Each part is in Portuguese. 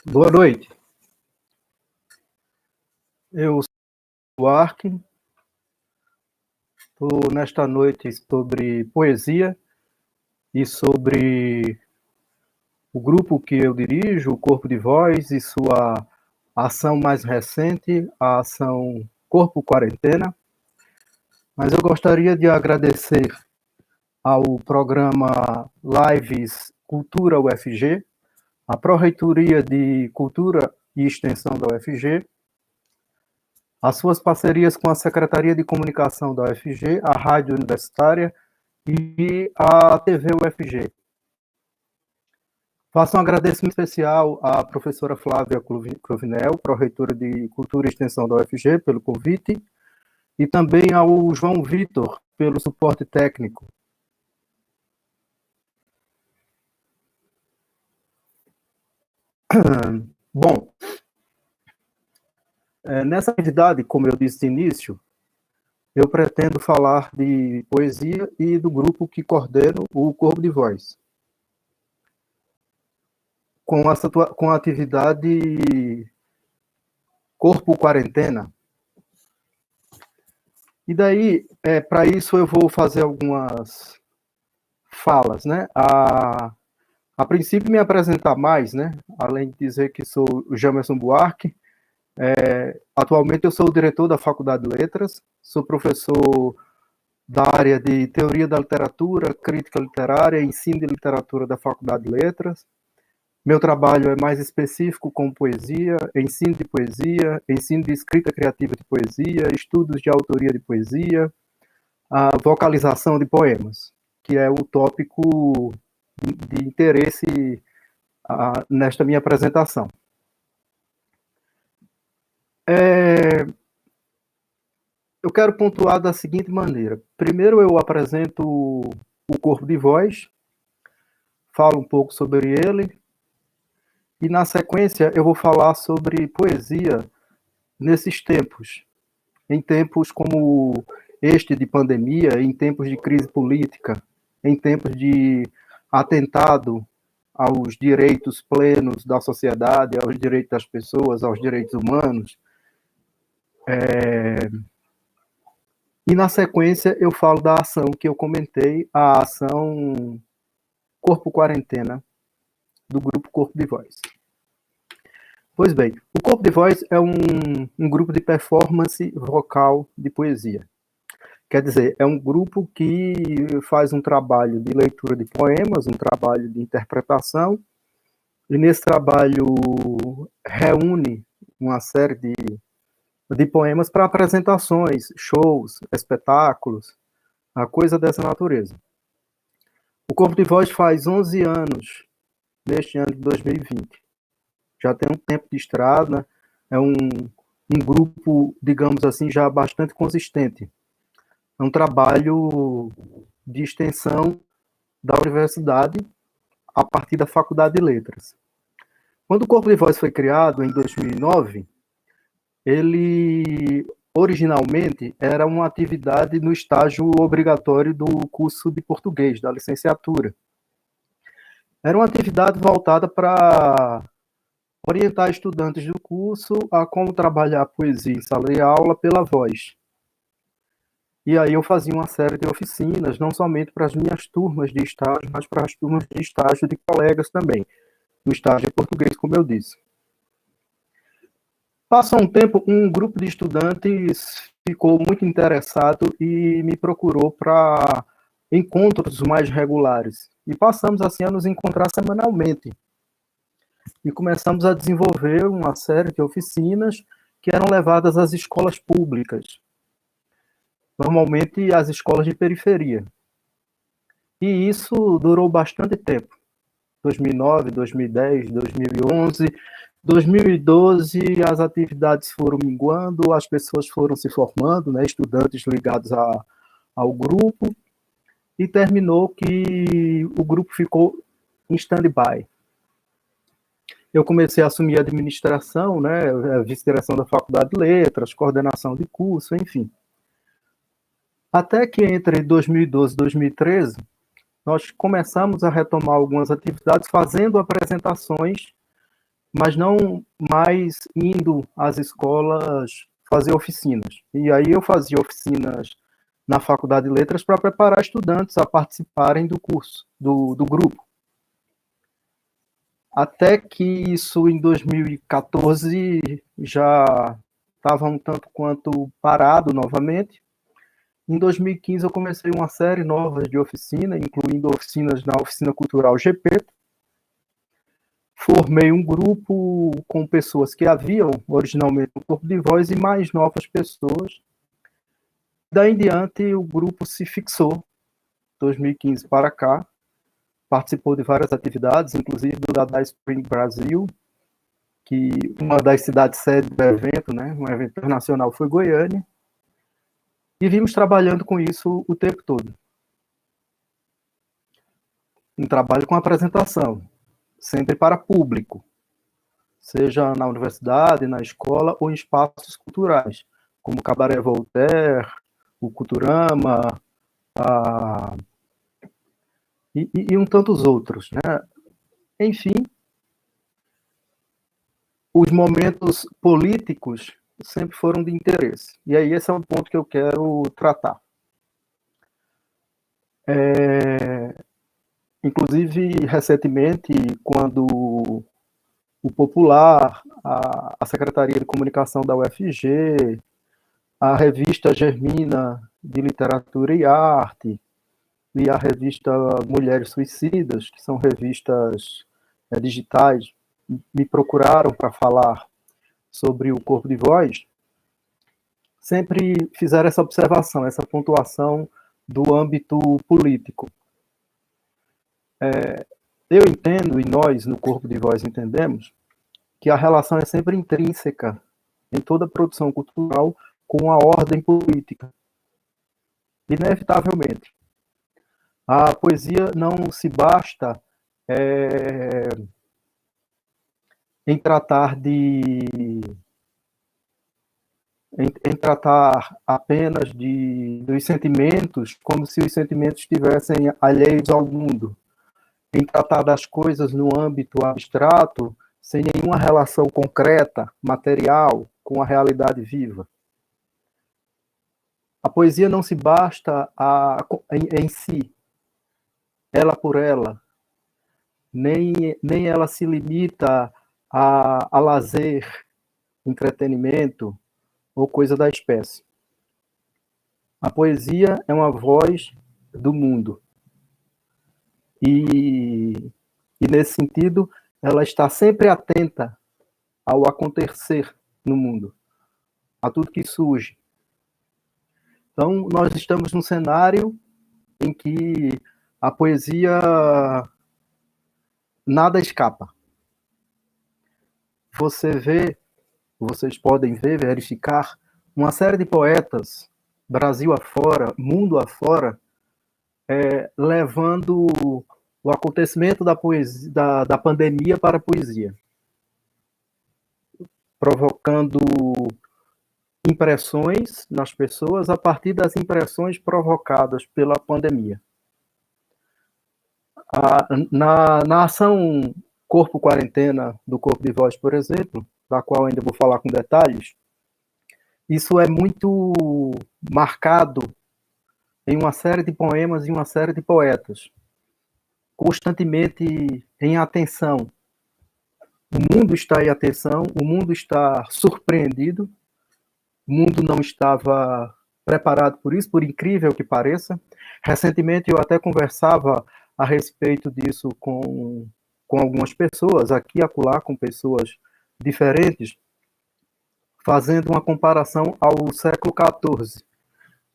Boa noite. Eu sou o Ark. Estou nesta noite sobre poesia e sobre o grupo que eu dirijo, o Corpo de Voz, e sua ação mais recente, a ação Corpo Quarentena. Mas eu gostaria de agradecer ao programa Lives Cultura UFG, a Pró-Reitoria de Cultura e Extensão da UFG, as suas parcerias com a Secretaria de Comunicação da UFG, a Rádio Universitária e a TV UFG. Faço um agradecimento especial à professora Flávia Cruvinel, pró-reitora de Cultura e Extensão da UFG, pelo convite, e também ao João Vitor, pelo suporte técnico. Bom, nessa atividade, como eu disse no início, eu pretendo falar de poesia e do grupo que coordeno, o Corpo de Voz. Com a atividade Corpo Quarentena. E daí, para isso, eu vou fazer algumas falas, né? A princípio, me apresentar mais, né? Além de dizer que sou o Jamerson Buarque, atualmente eu sou o diretor da Faculdade de Letras, sou professor da área de Teoria da Literatura, Crítica Literária e Ensino de Literatura da Faculdade de Letras. Meu trabalho é mais específico com poesia, ensino de poesia, ensino de escrita criativa de poesia, estudos de autoria de poesia, a vocalização de poemas, que é o tópico de interesse nesta minha apresentação. Eu quero pontuar da seguinte maneira. Primeiro eu apresento o Corpo de Voz, falo um pouco sobre ele, e na sequência eu vou falar sobre poesia nesses tempos, em tempos como este de pandemia, em tempos de crise política, em tempos de atentado aos direitos plenos da sociedade, aos direitos das pessoas, aos direitos humanos. E na sequência eu falo da ação que eu comentei, a ação Corpo Quarentena, do grupo Corpo de Voz. Pois bem, o Corpo de Voz é um grupo de performance vocal de poesia. Quer dizer, é um grupo que faz um trabalho de leitura de poemas, um trabalho de interpretação, e nesse trabalho reúne uma série de poemas para apresentações, shows, espetáculos, a coisa dessa natureza. O Corpo de Voz faz 11 anos, neste ano de 2020. Já tem um tempo de estrada, é um grupo, digamos assim, já bastante consistente. É um trabalho de extensão da universidade a partir da Faculdade de Letras. Quando o Corpo de Voz foi criado, em 2009, ele originalmente era uma atividade no estágio obrigatório do curso de português, da licenciatura. Era uma atividade voltada para orientar estudantes do curso a como trabalhar a poesia em sala de aula pela voz. E aí eu fazia uma série de oficinas, não somente para as minhas turmas de estágio, mas para as turmas de estágio de colegas também, no estágio de português, como eu disse. Passou um tempo, um grupo de estudantes ficou muito interessado e me procurou para encontros mais regulares. E passamos assim a nos encontrar semanalmente. E começamos a desenvolver uma série de oficinas que eram levadas às escolas públicas, normalmente às escolas de periferia. E isso durou bastante tempo, 2009, 2010, 2011, 2012, as atividades foram minguando, as pessoas foram se formando, né, estudantes ligados ao grupo, e terminou que o grupo ficou em stand-by. Eu comecei a assumir a administração, né, a vice-direção da Faculdade de Letras, coordenação de curso, enfim. Até que entre 2012 e 2013, nós começamos a retomar algumas atividades fazendo apresentações, mas não mais indo às escolas fazer oficinas. E aí eu fazia oficinas na Faculdade de Letras para preparar estudantes a participarem do curso, do grupo. Até que isso em 2014 já estava um tanto quanto parado novamente. Em 2015 eu comecei uma série nova de oficina, incluindo oficinas na Oficina Cultural GP. Formei um grupo com pessoas que haviam originalmente no Corpo de Voz e mais novas pessoas. Daí em diante o grupo se fixou, 2015 para cá, participou de várias atividades, inclusive do Dada Spring Brasil, que uma das cidades sede do evento, né, um evento internacional, foi Goiânia, e vimos trabalhando com isso o tempo todo. Um trabalho com apresentação, sempre para público, seja na universidade, na escola ou em espaços culturais, como o Cabaré Voltaire, o Culturama, e um tantos outros, né? Enfim, os momentos políticos sempre foram de interesse. E aí esse é um ponto que eu quero tratar. Inclusive, recentemente, quando o Popular, a Secretaria de Comunicação da UFG, a revista Germina de Literatura e Arte e a revista Mulheres Suicidas, que são revistas digitais, me procuraram para falar sobre o corpo de voz, sempre fizeram essa observação, essa pontuação do âmbito político. Eu entendo, e nós no corpo de voz entendemos, que a relação é sempre intrínseca em toda produção cultural com a ordem política. Inevitavelmente. A poesia não se basta em tratar apenas dos sentimentos, como se os sentimentos estivessem alheios ao mundo, em tratar das coisas no âmbito abstrato, sem nenhuma relação concreta, material, com a realidade viva. A poesia não se basta em si, ela por ela, nem ela se limita a lazer, entretenimento ou coisa da espécie. A poesia é uma voz do mundo. E nesse sentido, ela está sempre atenta ao acontecer no mundo, a tudo que surge. Então, nós estamos num cenário em que a poesia nada escapa. Vocês podem verificar uma série de poetas, Brasil afora, mundo afora, levando o acontecimento da poesia, da pandemia para a poesia, provocando impressões nas pessoas a partir das impressões provocadas pela pandemia. Na ação Corpo Quarentena do Corpo de Voz, por exemplo, da qual ainda vou falar com detalhes, isso é muito marcado em uma série de poemas e uma série de poetas, constantemente em atenção. O mundo está em atenção, o mundo está surpreendido, o mundo não estava preparado por isso, por incrível que pareça. Recentemente eu até conversava a respeito disso com algumas pessoas, aqui e acolá, com pessoas diferentes, fazendo uma comparação ao século XIV.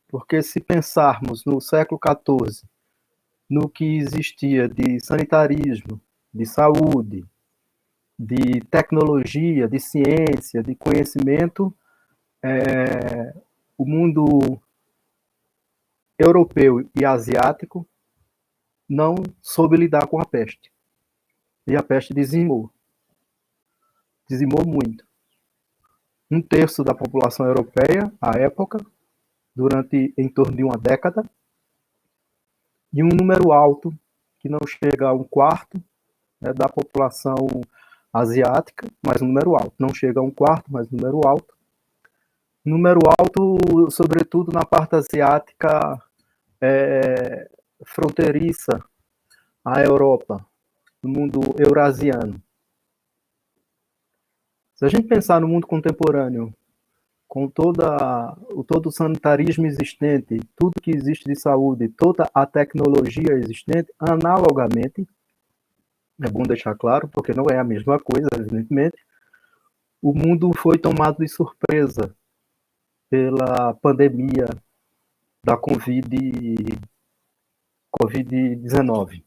Porque se pensarmos no século XIV, no que existia de sanitarismo, de saúde, de tecnologia, de ciência, de conhecimento, o mundo europeu e asiático não soube lidar com a peste. E a peste dizimou. Dizimou muito. 1/3 da população europeia, à época, durante em torno de uma década, e um número alto, que não chega a 1/4, da população asiática, mas um número alto. Não chega a um quarto, mas um número alto. Número alto, sobretudo na parte asiática fronteiriça à Europa, no mundo eurasiano. Se a gente pensar no mundo contemporâneo, com todo o sanitarismo existente, tudo que existe de saúde, toda a tecnologia existente, analogamente, é bom deixar claro, porque não é a mesma coisa, evidentemente, o mundo foi tomado de surpresa pela pandemia da Covid-19,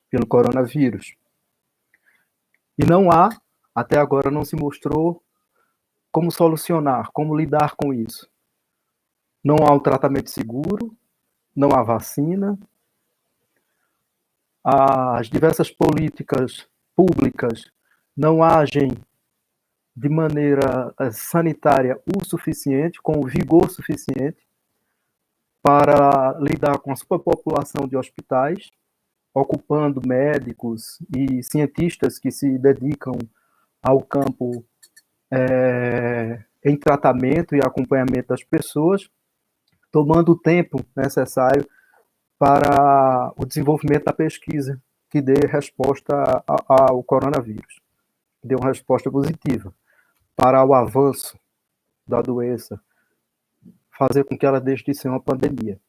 pelo coronavírus. E não há, até agora não se mostrou como solucionar, como lidar com isso. Não há um tratamento seguro, não há vacina, as diversas políticas públicas não agem de maneira sanitária o suficiente, com o vigor suficiente para lidar com a superpopulação de hospitais, ocupando médicos e cientistas que se dedicam ao campo em tratamento e acompanhamento das pessoas, tomando o tempo necessário para o desenvolvimento da pesquisa que dê resposta ao coronavírus, que dê uma resposta positiva para o avanço da doença, fazer com que ela deixe de ser uma pandemia.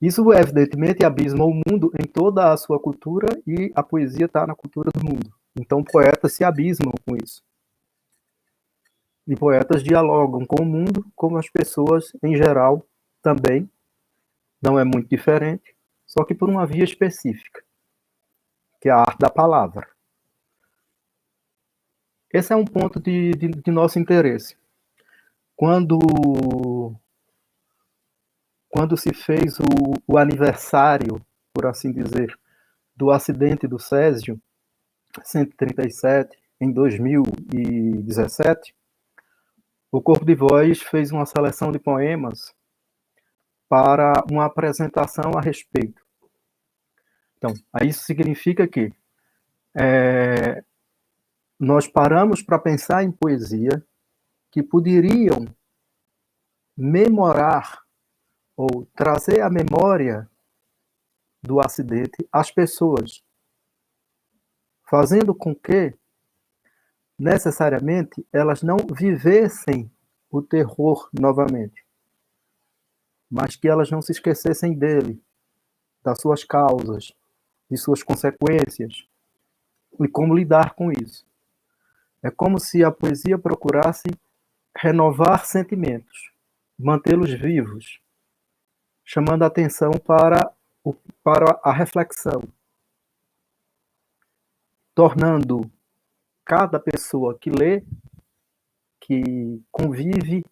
Isso, evidentemente, abisma o mundo em toda a sua cultura e a poesia está na cultura do mundo. Então, poetas se abismam com isso. E poetas dialogam com o mundo, como as pessoas, em geral, também. Não é muito diferente, só que por uma via específica, que é a arte da palavra. Esse é um ponto de nosso interesse. Quando se fez o aniversário, por assim dizer, do acidente do Césio, 137, em 2017, o Corpo de Voz fez uma seleção de poemas para uma apresentação a respeito. Então, isso significa que nós paramos para pensar em poesia que poderiam memorar ou trazer à memória do acidente as pessoas, fazendo com que, necessariamente, elas não vivessem o terror novamente, mas que elas não se esquecessem dele, das suas causas, de suas consequências, e como lidar com isso. É como se a poesia procurasse renovar sentimentos, mantê-los vivos, chamando a atenção para a reflexão, tornando cada pessoa que lê, que convive,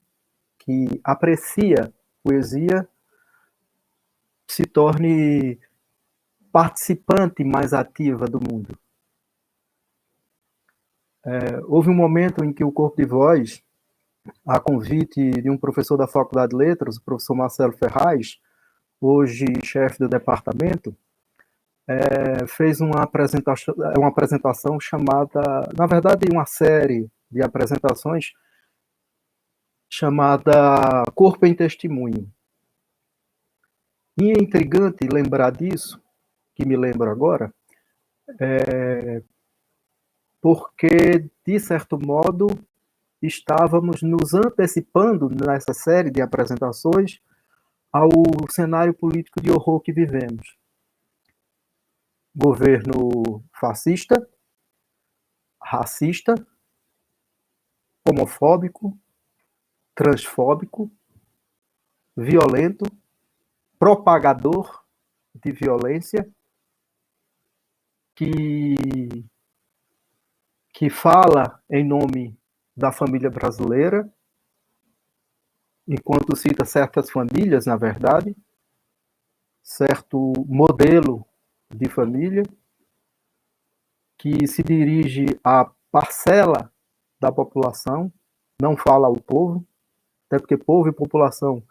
que aprecia poesia, se torne participante mais ativa do mundo. Houve um momento em que o Corpo de Voz, a convite de um professor da Faculdade de Letras, o professor Marcelo Ferraz, hoje chefe do departamento, fez uma apresentação chamada, na verdade, uma série de apresentações chamada Corpo em Testemunho. E é intrigante lembrar disso, que me lembro agora, porque, de certo modo, estávamos nos antecipando nessa série de apresentações ao cenário político de horror que vivemos. Governo fascista, racista, homofóbico, transfóbico, violento, propagador de violência, que fala em nome da família brasileira, enquanto cita certas famílias, na verdade, certo modelo de família, que se dirige à parcela da população, não fala ao povo, até porque povo e população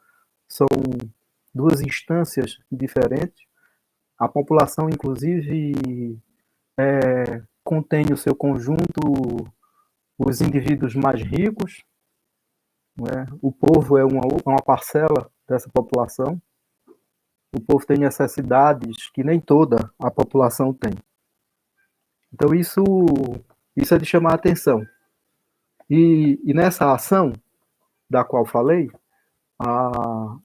são duas instâncias diferentes. A população, inclusive, contém no seu conjunto os indivíduos mais ricos, não é? O povo é uma parcela dessa população. O povo tem necessidades que nem toda a população tem. Então isso é de chamar a atenção. E nessa ação da qual falei, a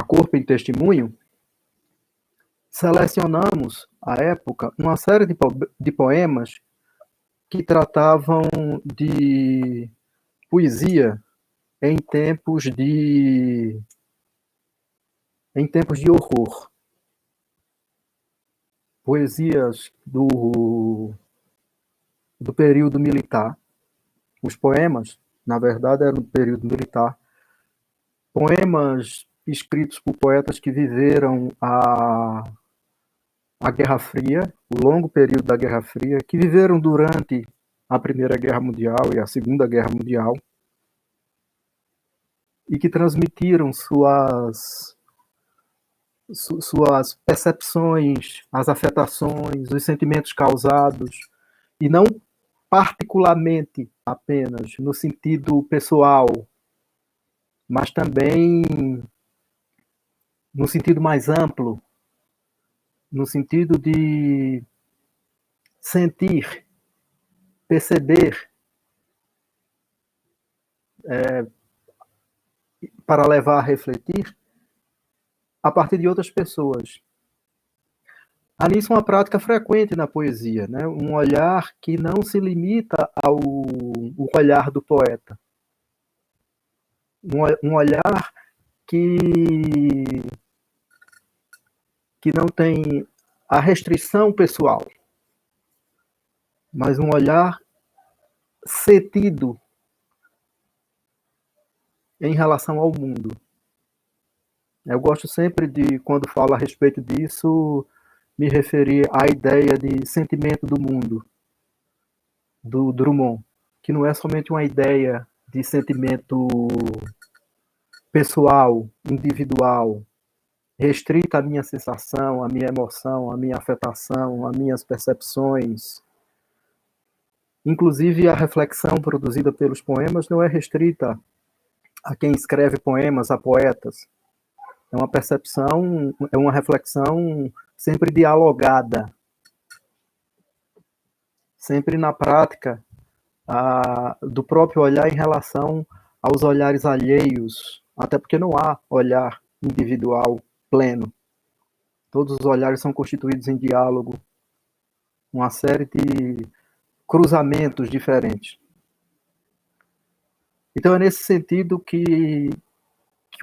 Corpo em Testemunho, selecionamos, à época, uma série de poemas que tratavam de poesia em tempos de horror. Poesias do período militar. Os poemas, na verdade, eram do período militar. Poemas escritos por poetas que viveram a Guerra Fria, o longo período da Guerra Fria, que viveram durante a Primeira Guerra Mundial e a Segunda Guerra Mundial, e que transmitiram suas percepções, as afetações, os sentimentos causados, e não particularmente apenas no sentido pessoal, mas também no sentido mais amplo, no sentido de sentir, perceber, para levar a refletir a partir de outras pessoas. Há nisso uma prática frequente na poesia, né? Um olhar que não se limita ao olhar do poeta. Um olhar que não tem a restrição pessoal, mas um olhar sentido em relação ao mundo. Eu gosto sempre de, quando falo a respeito disso, me referir à ideia de sentimento do mundo, do Drummond, que não é somente uma ideia de sentimento pessoal, individual, restrita à minha sensação, à minha emoção, à minha afetação, às minhas percepções. Inclusive, a reflexão produzida pelos poemas não é restrita a quem escreve poemas, a poetas. É uma percepção, é uma reflexão sempre dialogada, sempre na prática do próprio olhar em relação aos olhares alheios, até porque não há olhar individual pleno. Todos os olhares são constituídos em diálogo, uma série de cruzamentos diferentes. Então é nesse sentido que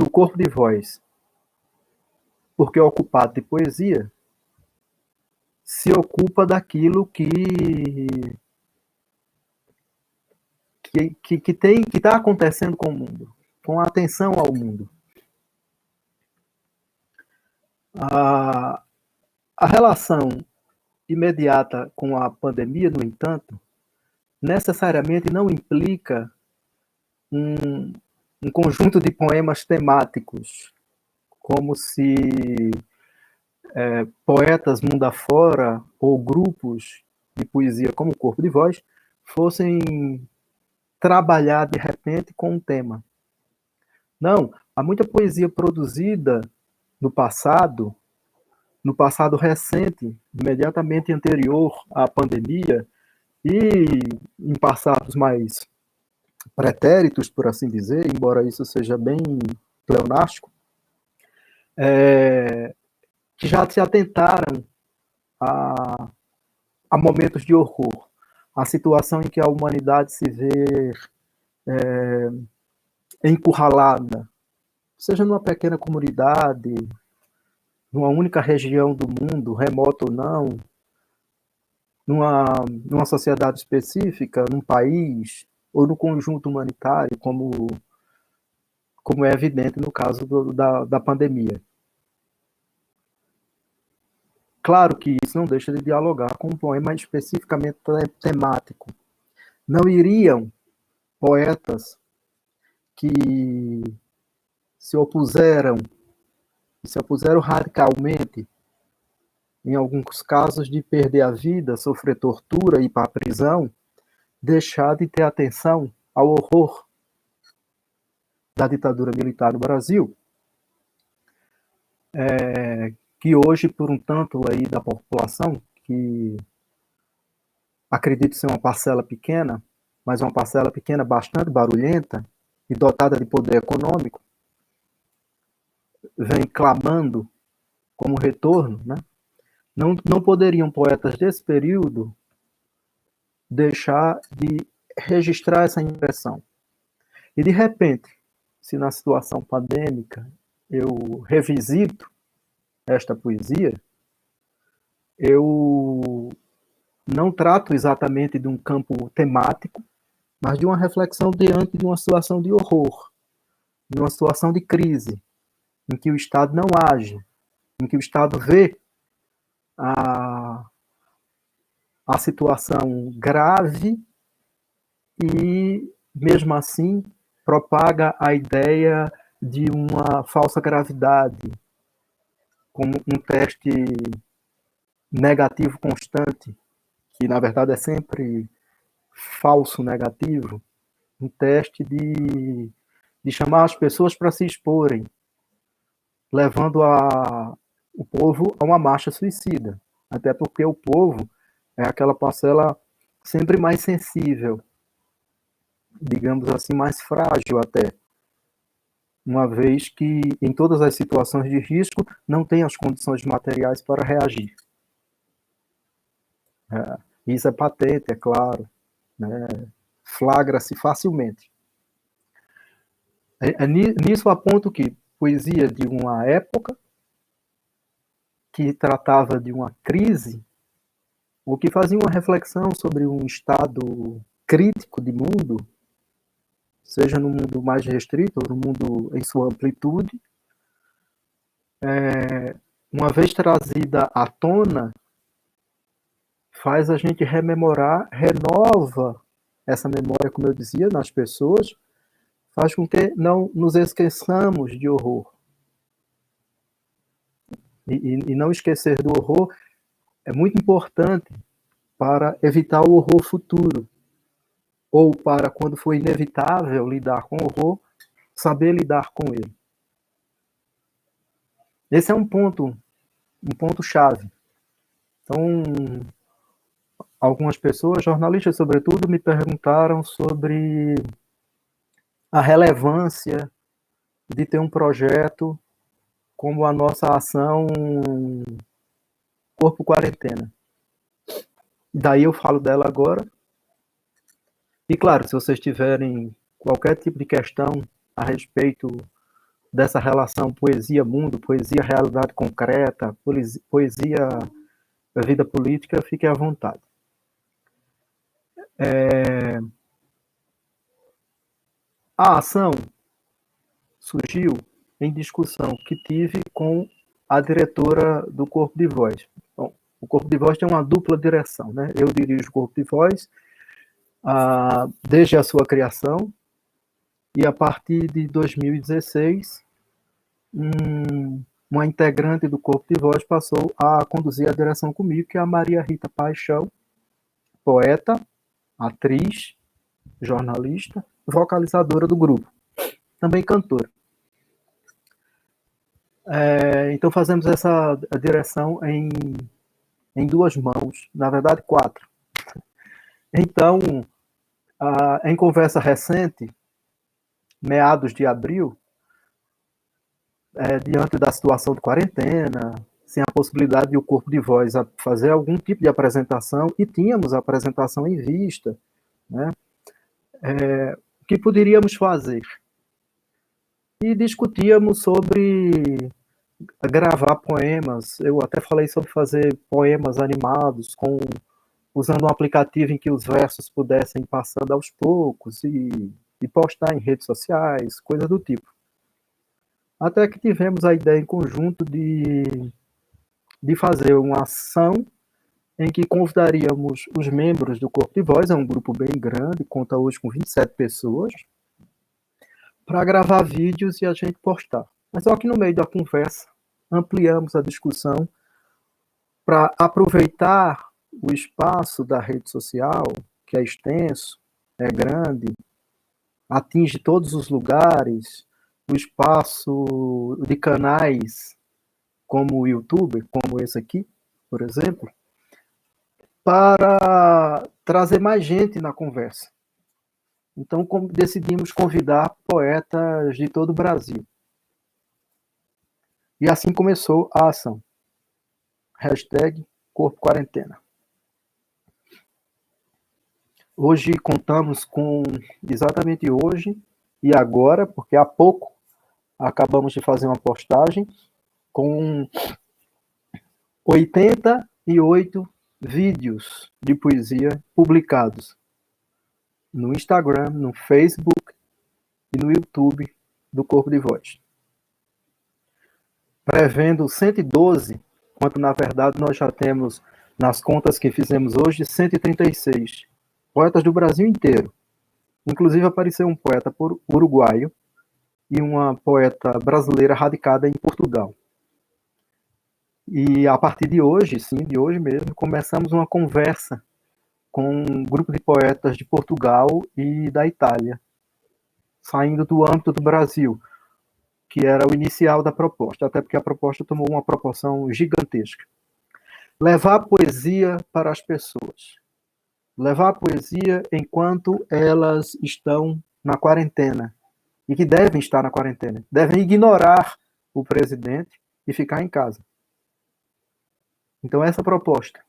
o corpo de voz, porque é ocupado de poesia, se ocupa daquilo que está acontecendo com o mundo, com a atenção ao mundo. A relação imediata com a pandemia, no entanto, necessariamente não implica um conjunto de poemas temáticos, como se poetas mundo afora ou grupos de poesia como o Corpo de Voz fossem trabalhar de repente com um tema. Não, há muita poesia produzida no passado recente, imediatamente anterior à pandemia, e em passados mais pretéritos, por assim dizer, embora isso seja bem pleonástico, que já se atentaram a momentos de horror, a situação em que a humanidade se vê encurralada, seja numa pequena comunidade, numa única região do mundo, remota ou não, numa sociedade específica, num país, ou no conjunto humanitário, como é evidente no caso da pandemia. Claro que isso não deixa de dialogar com um poema especificamente temático. Não iriam poetas que se opuseram radicalmente em alguns casos, de perder a vida, sofrer tortura, ir para a prisão, deixar de ter atenção ao horror da ditadura militar no Brasil, que hoje, por um tanto aí da população, que acredito ser uma parcela pequena, mas uma parcela pequena bastante barulhenta e dotada de poder econômico, vem clamando como retorno, né? Não poderiam poetas desse período deixar de registrar essa impressão. E, de repente, se na situação pandêmica eu revisito esta poesia, eu não trato exatamente de um campo temático, mas de uma reflexão diante de uma situação de horror, de uma situação de crise, em que o Estado não age, em que o Estado vê a situação grave e, mesmo assim, propaga a ideia de uma falsa gravidade, como um teste negativo constante, que na verdade é sempre falso negativo, um teste de chamar as pessoas para se exporem, levando o povo a uma marcha suicida. Até porque o povo é aquela parcela sempre mais sensível, digamos assim, mais frágil até, uma vez que em todas as situações de risco não tem as condições materiais para reagir. Isso é patente, é claro, né? Flagra-se facilmente. Nisso aponto que poesia de uma época que tratava de uma crise, ou que fazia uma reflexão sobre um estado crítico de mundo, seja no mundo mais restrito ou no mundo em sua amplitude, uma vez trazida à tona, faz a gente rememorar, renova essa memória, como eu dizia, nas pessoas, faz com que não nos esqueçamos de horror. E não esquecer do horror é muito importante para evitar o horror futuro, ou para, quando for inevitável lidar com o horror, saber lidar com ele. Esse é um ponto chave. Então, algumas pessoas, jornalistas sobretudo, me perguntaram sobre a relevância de ter um projeto como a nossa ação Corpo Quarentena. Daí eu falo dela agora. E claro, se vocês tiverem qualquer tipo de questão a respeito dessa relação poesia-mundo, poesia-realidade concreta, poesia-vida política, fiquem à vontade. A ação surgiu em discussão que tive com a diretora do Corpo de Voz. Bom, o Corpo de Voz tem uma dupla direção, né? Eu dirijo o Corpo de Voz desde a sua criação, e a partir de 2016, uma integrante do Corpo de Voz passou a conduzir a direção comigo, que é a Maria Rita Paixão, poeta, atriz, jornalista, vocalizadora do grupo, também cantora. Então fazemos essa direção em duas mãos, na verdade 4. Então, em conversa recente, meados de abril, diante da situação de quarentena, sem a possibilidade de o Corpo de Voz fazer algum tipo de apresentação, e tínhamos a apresentação em vista, né? O que poderíamos fazer? E discutíamos sobre gravar poemas. Eu até falei sobre fazer poemas animados, usando um aplicativo em que os versos pudessem ir passando aos poucos e postar em redes sociais, coisa do tipo. Até que tivemos a ideia em conjunto de fazer uma ação em que convidaríamos os membros do Corpo de Voz, é um grupo bem grande, conta hoje com 27 pessoas, para gravar vídeos e a gente postar. Mas só que no meio da conversa, ampliamos a discussão para aproveitar o espaço da rede social, que é extenso, é grande, atinge todos os lugares, o espaço de canais como o YouTube, como esse aqui, por exemplo, para trazer mais gente na conversa. Então, decidimos convidar poetas de todo o Brasil. E assim começou a ação. Hashtag Corpo Quarentena. Hoje contamos com, exatamente hoje e agora, porque há pouco acabamos de fazer uma postagem, com 88 vídeos de poesia publicados no Instagram, no Facebook e no YouTube do Corpo de Voz. Prevendo 112, quando na verdade nós já temos, nas contas que fizemos hoje, 136 poetas do Brasil inteiro. Inclusive apareceu um poeta uruguaio e uma poeta brasileira radicada em Portugal. E a partir de hoje, sim, de hoje mesmo, começamos uma conversa com um grupo de poetas de Portugal e da Itália, saindo do âmbito do Brasil, que era o inicial da proposta, até porque a proposta tomou uma proporção gigantesca. Levar a poesia para as pessoas. Levar a poesia enquanto elas estão na quarentena, e que devem estar na quarentena. Devem ignorar o presidente e ficar em casa. Então, essa proposta.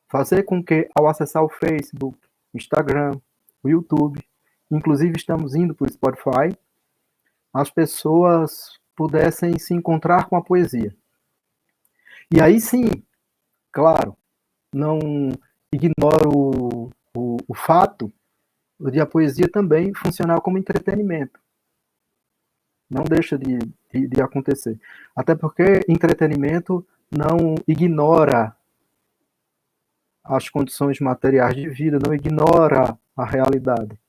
Fazer com que, ao acessar o Facebook, o Instagram, o YouTube, inclusive estamos indo para o Spotify, as pessoas pudessem se encontrar com a poesia. E aí sim, claro, não ignoro o fato de a poesia também funcionar como entretenimento. Não deixa de acontecer. Até porque entretenimento não ignora as condições materiais de vida, não ignora a realidade.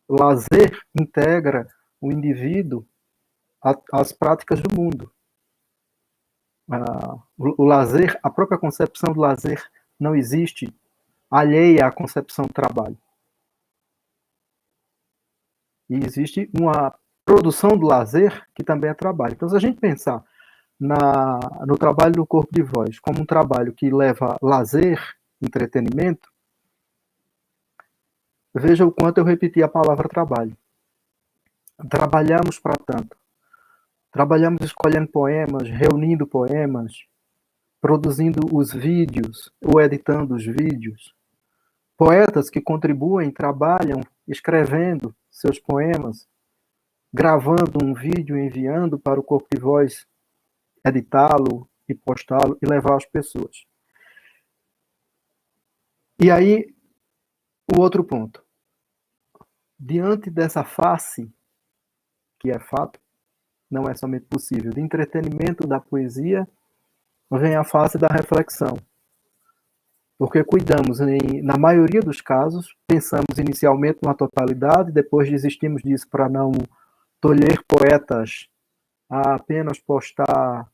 O lazer integra o indivíduo às práticas do mundo. O lazer, a própria concepção do lazer não existe alheia à concepção do trabalho. E existe uma produção do lazer que também é trabalho. Então, se a gente pensar no trabalho do Corpo de Voz como um trabalho que leva lazer, entretenimento, veja o quanto eu repeti a palavra trabalho. Trabalhamos para tanto. Trabalhamos escolhendo poemas, reunindo poemas, produzindo os vídeos ou editando os vídeos. Poetas que contribuem, trabalham escrevendo seus poemas, gravando um vídeo, enviando para o Corpo de Voz, editá-lo e postá-lo e levar às pessoas. E aí, o outro ponto. Diante dessa face, que é fato, não é somente possível, de entretenimento da poesia, vem a face da reflexão. Porque cuidamos, na maioria dos casos, pensamos inicialmente numa totalidade, depois desistimos disso para não tolher poetas a apenas postar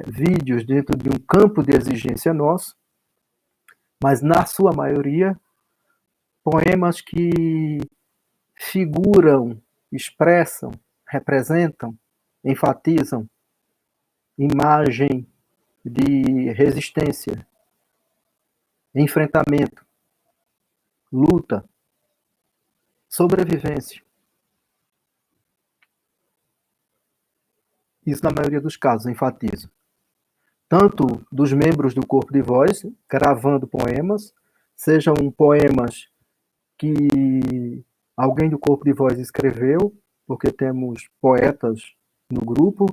vídeos dentro de um campo de exigência nosso, mas na sua maioria, poemas que figuram, expressam, representam, enfatizam imagem de resistência, enfrentamento, luta, sobrevivência. Isso, na maioria dos casos, enfatiza. Tanto dos membros do Corpo de Voz, gravando poemas, sejam poemas que alguém do Corpo de Voz escreveu, porque temos poetas no grupo,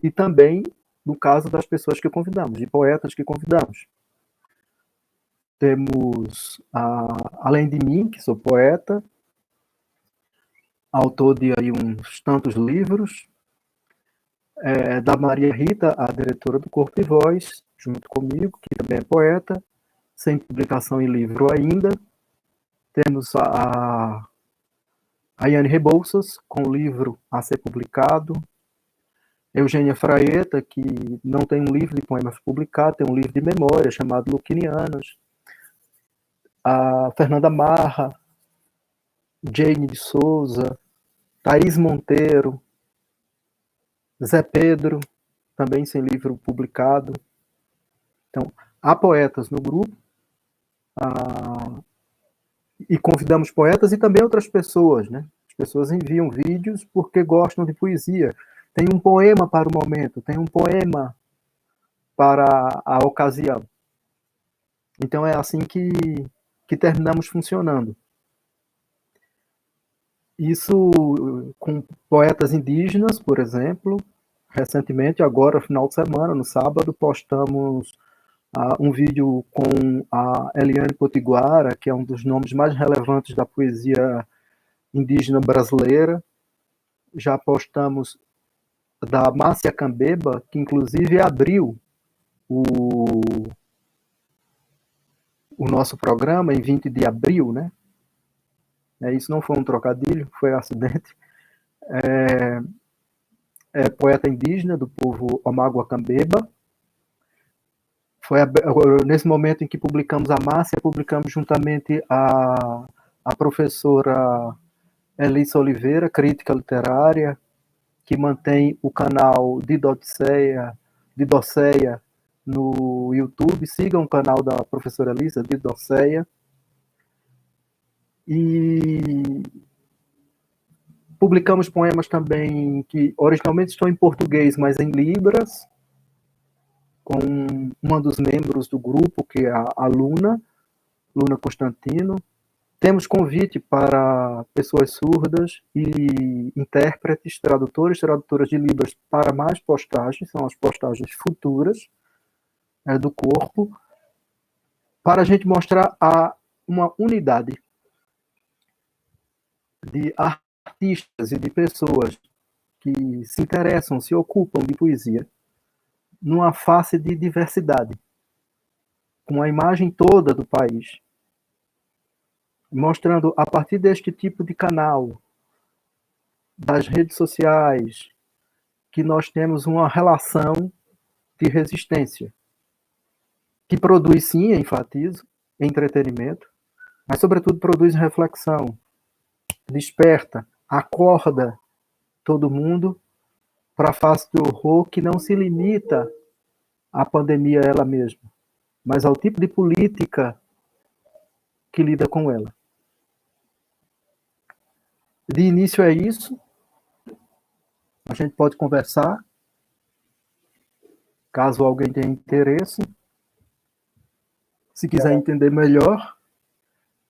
e também no caso das pessoas que convidamos, de poetas que convidamos. Temos, além de mim, que sou poeta, autor de aí uns tantos livros, da Maria Rita, a diretora do Corpo de Voz, junto comigo, que também é poeta, sem publicação em livro ainda. Temos a Yane Rebouças, com o livro a ser publicado, Eugênia Fraeta, que não tem um livro de poemas publicado, tem um livro de memória chamado Luquinianas. A Fernanda Marra, Jane de Souza, Thaís Monteiro, Zé Pedro, também sem livro publicado. Então, há poetas no grupo, e convidamos poetas e também outras pessoas, né? As pessoas enviam vídeos porque gostam de poesia. Tem um poema para o momento, tem um poema para a ocasião. Então é assim que terminamos funcionando. Isso com poetas indígenas, por exemplo. Recentemente, agora, final de semana, no sábado, postamos um vídeo com a Eliane Potiguara, que é um dos nomes mais relevantes da poesia indígena brasileira. Já postamos da Márcia Cambeba, que inclusive abriu o nosso programa em 20 de abril, né? Isso não foi um trocadilho, foi um acidente. É poeta indígena do povo Omagua Cambeba. Foi nesse momento em que publicamos a Márcia, publicamos juntamente a professora Elissa Oliveira, crítica literária, que mantém o canal Didocéia no YouTube. Sigam o canal da professora Elissa, Didocéia. E publicamos poemas também que originalmente estão em português, mas em libras, com uma dos membros do grupo, que é a Luna Constantino. Temos convite para pessoas surdas e intérpretes, tradutoras de libras para mais postagens, são as postagens futuras do corpo, para a gente mostrar uma unidade de artistas e de pessoas que se interessam, se ocupam de poesia, numa face de diversidade, com a imagem toda do país, mostrando a partir deste tipo de canal, das redes sociais, que nós temos uma relação de resistência, que produz, sim, enfatizo, entretenimento, mas, sobretudo, produz reflexão, desperta, acorda todo mundo para a face do horror, que não se limita à pandemia ela mesma, mas ao tipo de política que lida com ela. De início é isso. A gente pode conversar, caso alguém tenha interesse, se quiser entender melhor.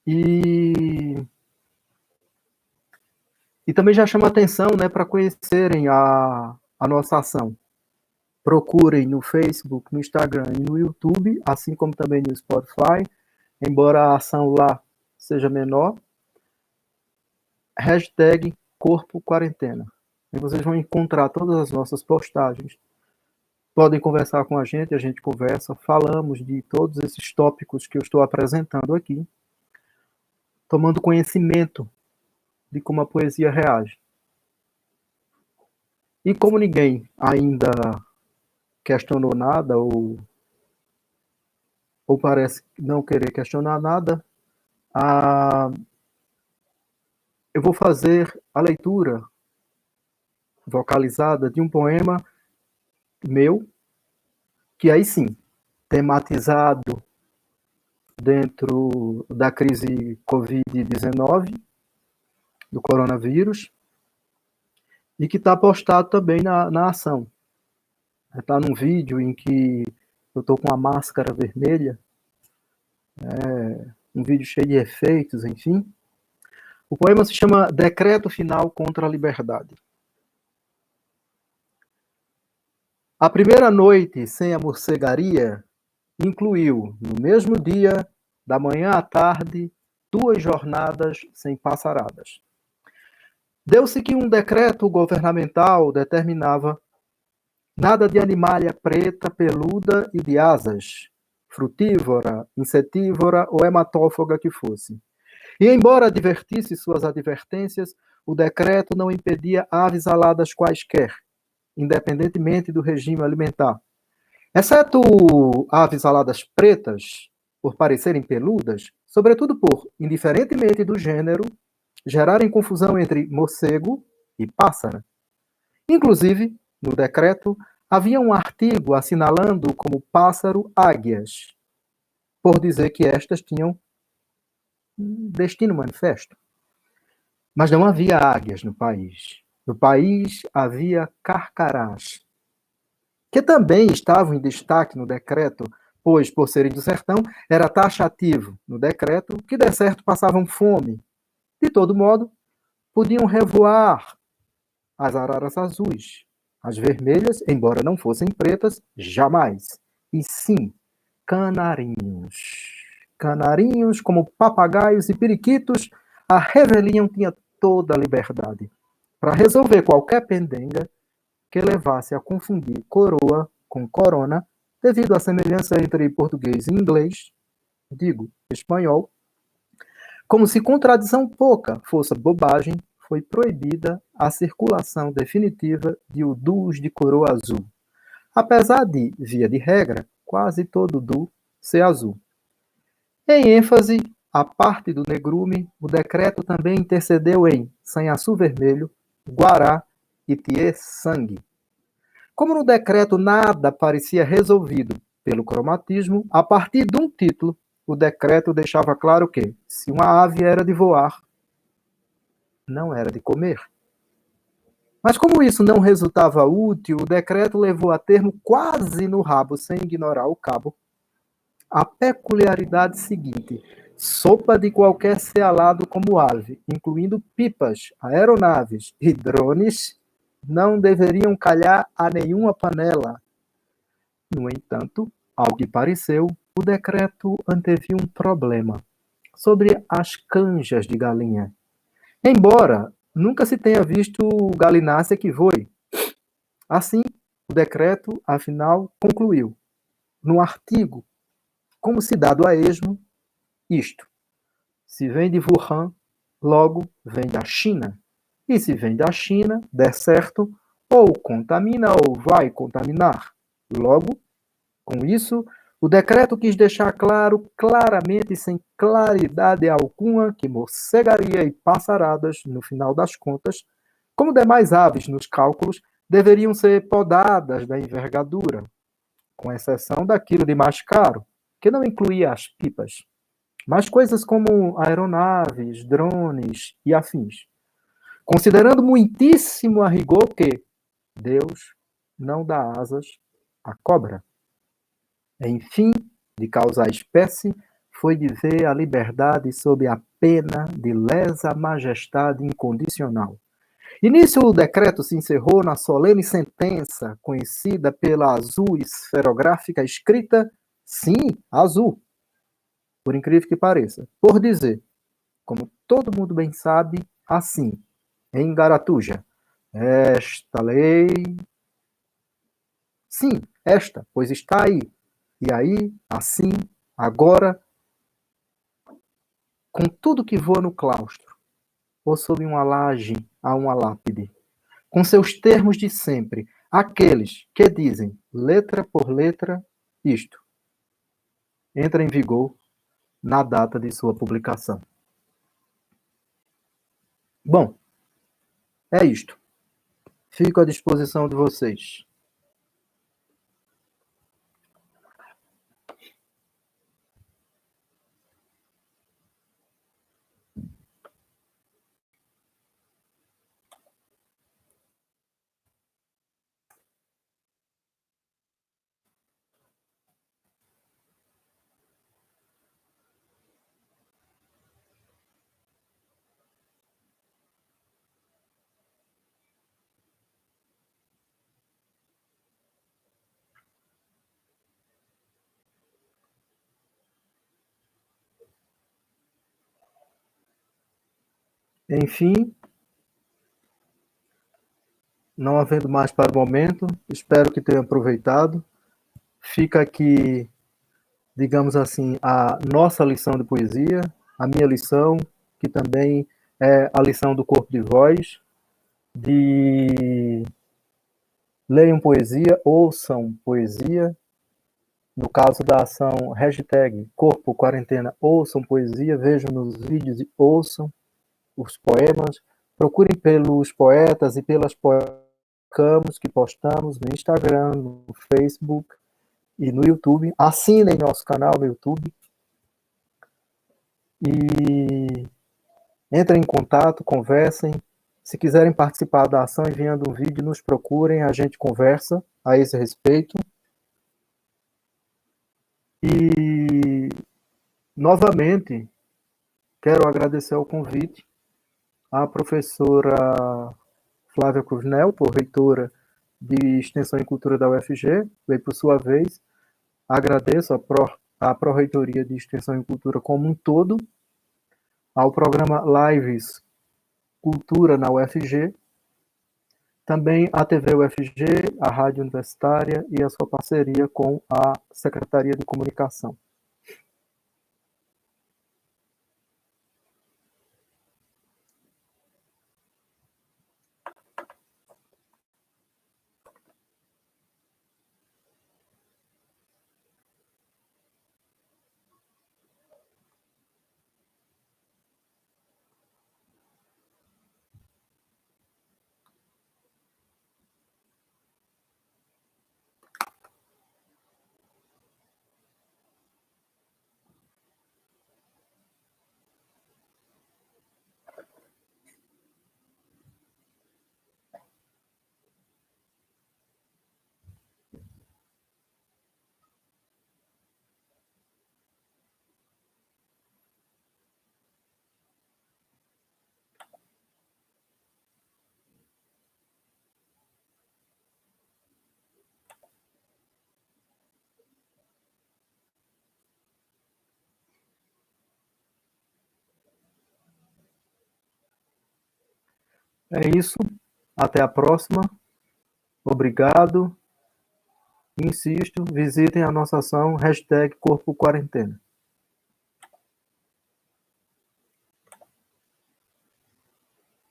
E também já chama atenção, né, para conhecerem a nossa ação. Procurem no Facebook, no Instagram e no YouTube, assim como também no Spotify, embora a ação lá seja menor. Hashtag Corpo Quarentena. E vocês vão encontrar todas as nossas postagens. Podem conversar com a gente conversa, falamos de todos esses tópicos que eu estou apresentando aqui, tomando conhecimento de como a poesia reage. E como ninguém ainda questionou nada, ou parece não querer questionar nada, eu vou fazer a leitura vocalizada de um poema meu, que aí sim, tematizado dentro da crise Covid-19, do coronavírus, e que está postado também na ação. Está num vídeo em que eu estou com a máscara vermelha, um vídeo cheio de efeitos, enfim. O poema se chama Decreto Final contra a Liberdade. A primeira noite sem a morcegaria incluiu, no mesmo dia, da manhã à tarde, 2 jornadas sem passaradas. Deu-se que um decreto governamental determinava nada de animalha preta, peluda e de asas, frutívora, insetívora ou hematófaga que fosse. E, embora advertisse suas advertências, o decreto não impedia aves aladas quaisquer, independentemente do regime alimentar. Exceto aves aladas pretas, por parecerem peludas, sobretudo por, indiferentemente do gênero, gerarem confusão entre morcego e pássaro. Inclusive, no decreto, havia um artigo assinalando como pássaro águias, por dizer que estas tinham um destino manifesto. Mas não havia águias no país. No país havia carcarás, que também estavam em destaque no decreto, pois, por serem do sertão, era taxativo no decreto que, de certo, passavam fome. De todo modo, podiam revoar as araras azuis. As vermelhas, embora não fossem pretas, jamais. E sim, canarinhos. Canarinhos, como papagaios e periquitos, a rebelião tinha toda a liberdade para resolver qualquer pendenga que levasse a confundir coroa com corona, devido à semelhança entre português e inglês, digo, espanhol. Como se contradição pouca fosse bobagem, foi proibida a circulação definitiva de udus de coroa azul, apesar de, via de regra, quase todo udu ser azul. Em ênfase à parte do negrume, o decreto também intercedeu em sanhaçu vermelho, guará e tiê-sangue. Como no decreto nada parecia resolvido pelo cromatismo, a partir de um título, o decreto deixava claro que, se uma ave era de voar, não era de comer. Mas como isso não resultava útil, o decreto levou a termo quase no rabo, sem ignorar o cabo, a peculiaridade seguinte: sopa de qualquer ser alado como ave, incluindo pipas, aeronaves e drones, não deveriam calhar a nenhuma panela. No entanto, ao que pareceu, o decreto anteviu um problema sobre as canjas de galinha. Embora nunca se tenha visto galinácea que voe. Assim, o decreto, afinal, concluiu, no artigo, como se dado a esmo, isto: se vem de Wuhan, logo vem da China. E se vem da China, der certo, ou contamina ou vai contaminar. Logo, com isso, o decreto quis deixar claro, claramente e sem claridade alguma, que morcegaria e passaradas, no final das contas, como demais aves nos cálculos, deveriam ser podadas da envergadura, com exceção daquilo de mais caro, que não incluía as pipas, mas coisas como aeronaves, drones e afins, considerando muitíssimo a rigor que Deus não dá asas à cobra. Enfim, de causar espécie, foi de ver a liberdade sob a pena de lesa majestade incondicional. E nisso o decreto se encerrou na solene sentença, conhecida pela azul esferográfica escrita, sim, azul, por incrível que pareça, por dizer, como todo mundo bem sabe, assim, em Garatuja, esta lei... Sim, esta, pois está aí. E aí, assim, agora, com tudo que voa no claustro, ou sob uma laje a uma lápide, com seus termos de sempre, aqueles que dizem, letra por letra, isto, entra em vigor na data de sua publicação. Bom, é isto. Fico à disposição de vocês. Enfim, não havendo mais para o momento, espero que tenham aproveitado. Fica aqui, digamos assim, a nossa lição de poesia, a minha lição, que também é a lição do corpo de voz, de Leiam poesia, ouçam poesia. No caso da ação hashtag Corpo Quarentena, ouçam poesia, vejam nos vídeos e ouçam os poemas. Procurem pelos poetas e pelas poetas que postamos no Instagram, no Facebook e no YouTube. Assinem nosso canal no YouTube. E entrem em contato, conversem. Se quiserem participar da ação enviando um vídeo, nos procurem, a gente conversa a esse respeito. E, novamente, quero agradecer o convite à professora Flávia Cruvinel, reitora de Extensão e Cultura da UFG, e, por sua vez, agradeço à Pró-Reitoria de Extensão e Cultura como um todo, ao programa Lives Cultura na UFG, também à TV UFG, à Rádio Universitária e a sua parceria com a Secretaria de Comunicação. É isso. Até a próxima. Obrigado. Insisto, visitem a nossa ação hashtag Corpo Quarentena.